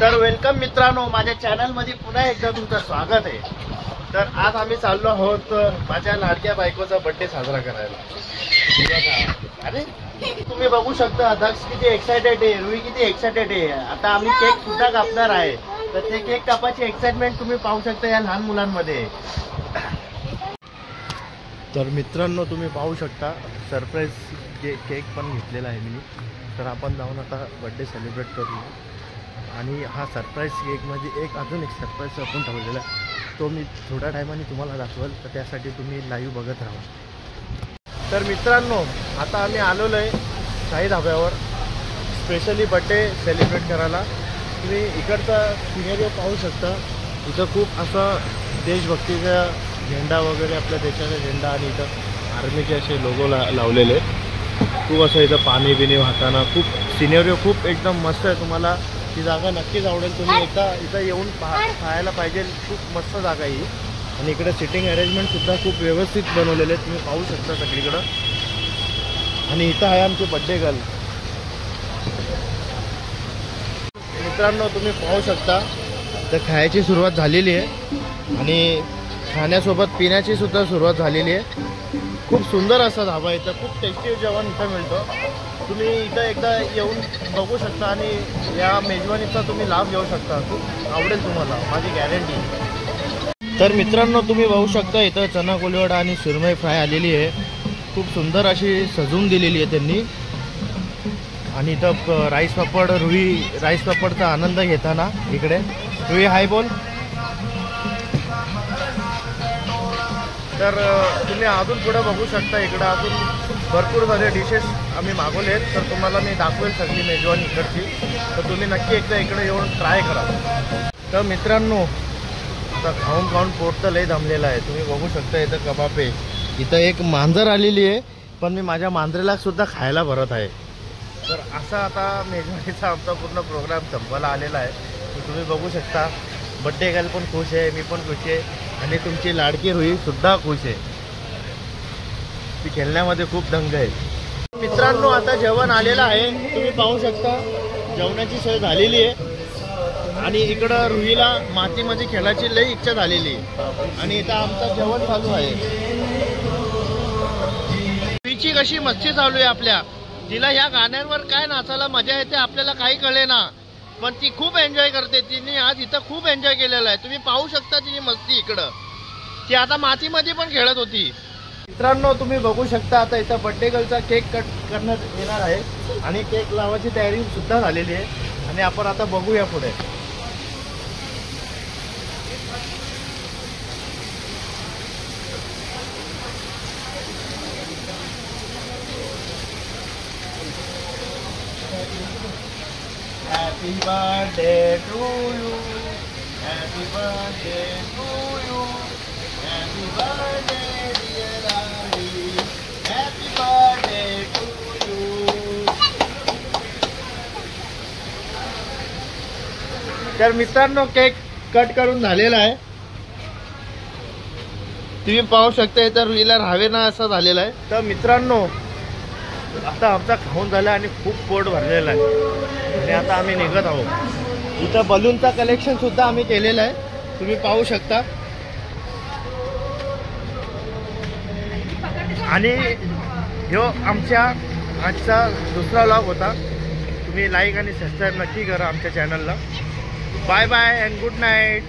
तर वेलकम मित्रांनो, माझ्या चॅनल मध्ये पुन्हा एकदा तुमचं स्वागत आहे। तर आज आम्ही चाललो आहोत माझ्या लाडक्या बायकोचा बर्थडे साजरा करायला। अरे तुम्ही बघू शकता दक्ष किती एक्साइटेड आहे, रुई किती एक्साइटेड आहे। आता आम्ही केक सुद्धा कापणार आहे, तर ते केक कापायची एक्साइटमेंट तुम्ही पाहू शकता या लहान मुलांमध्ये। तर मित्रांनो तुम्ही पाहू शकता सरप्राईज केक पण घेतलेला आहे मी। तर आपण जाऊन आता बर्थडे सेलिब्रेट करूया। आणि हा सरप्राईज केकमध्ये अजून एक सरप्राईज आपण ठेवलेला आहे, तो मी थोड्या टायमाने तुम्हाला दाखवेल, तर त्यासाठी तुम्ही लाईव्ह बघत राहा। तर मित्रांनो आता आम्ही आलेलो आहे शाही धाब्यावर स्पेशली बर्थडे सेलिब्रेट करायला। तुम्ही इकडचा सिनेरिओ पाहू शकता, इथं खूप असं देशभक्तीचा झेंडा वगैरे, आपल्या देशाचा झेंडा, आणि इथं आर्मीचे असे लोगो लावलेले। खूप असं इथं पाणी बिणी वाहताना खूप सिनेरिओ खूप एकदम मस्त आहे। तुम्हाला ती जागा नक्कीच आवडेल, तुम्ही एकदा इथं येऊन पाहायला पाहिजे। खूप मस्त जागा ही, आणि इकडे सिटिंग अरेंजमेंट सुद्धा खूप व्यवस्थित बनवलेले तुम्ही पाहू शकता सगळीकडं। आणि इथं आहे आमची बर्थडे गर्ल। मित्रांनो तुम्ही पाहू शकता तर खायची सुरुवात झालेली आहे, आणि खाण्यासोबत पिण्याची सुद्धा सुरुवात झालेली आहे। खूप सुंदर असा धाबा, इथं खूप टेस्टी जेवण इथं मिळतं। तुम्ही इथं एकदा येऊन बघू शकता आणि या मेजवानीचा तुम्ही लाभ घेऊ शकता। खूप आवडेल तुम्हाला, माझी गॅरंटी। तर मित्रांनो तुम्ही बघू शकता इथं चना कोलीवडा आणि सुरमई फ्राय आलेली आहे, खूप सुंदर अशी सजवून दिलेली आहे त्यांनी। आणि इथं राईस पापड, रुई राईस पापडचा आनंद घेताना इकडे रुई हाय बोल। तर तुम्ही अजून पुढे बघू शकता, इकडं अजून भरपूर सारे डिशेस आम्ही मागवले आहेत, तर तुम्हाला मी दाखवेल सगळी मेजवानी इकडची। तर तुम्ही नक्की एकदा इकडे येऊन ट्राय करा। तर मित्रांनो आता खाऊन पोट तर लय दमलेलं आहे। तुम्ही बघू शकता इथं कबाब आहे, इथं एक मांजर आलेली आहे, पण मी माझ्या मांजरेला सुद्धा खायला भरत आहे। तर असा आता मेजवानीचा आमचा पूर्ण प्रोग्राम संपवायला आलेला आहे। तर तुम्ही बघू शकता बर्थडे गर्ल पण खुश आहे, मी पण खुश आहे, आणि तुमची लाडकी रुई सुद्धा खुश आहे। ती खेळण्यामध्ये खूप दंग आहे। मित्रांनो आता जेवण आलेलं आहे, तुम्ही पाहू शकता जेवणाची सोय झालेली आहे। आणि इकडं रुईला मातीमध्ये खेळायची लई इच्छा झालेली आहे, आणि इथं आमचं जेवण चालू आहे। रुईची कशी मस्ती चालू आहे आपल्या, तिला ह्या गाण्यांवर काय नाचायला मजा येते आपल्याला काही कळे ना, पण ती खूप एन्जॉय करते। तिने आज इथं खूप एन्जॉय केलेला आहे, तुम्ही पाहू शकता तिची मस्ती इकडं। ती आता मातीमध्ये पण खेळत होती। मित्रांनो तुम्ही बघू शकता आता इथं बर्थडे गर्लचा केक कट करण्यात येणार आहे, आणि केक लावायची तयारी सुद्धा झालेली आहे, आणि आपण आता बघूया पुढे। Happy birthday to you, happy birthday to you, happy birthday dear Ali, happy birthday to you। तर मित्रांनो केक कट करून झालेला आहे, तुम्ही पाहू शकता इथं रुईला राहावे ना असं झालेलं आहे। तर मित्रांनो आता आमचा खाऊन झाला आणि खूप पोट भरलेलं आहे, आणि आता आम्ही निघत आहोत। इथं बलूनचा कलेक्शन सुद्धा आम्ही केलेलं आहे, तुम्ही पाहू शकता। आणि ह्यो आमच्या आजचा दुसरा व्लॉग होता। तुम्ही लाईक आणि सबस्क्राईब नक्की करा आमच्या चॅनलला। Bye bye and good night.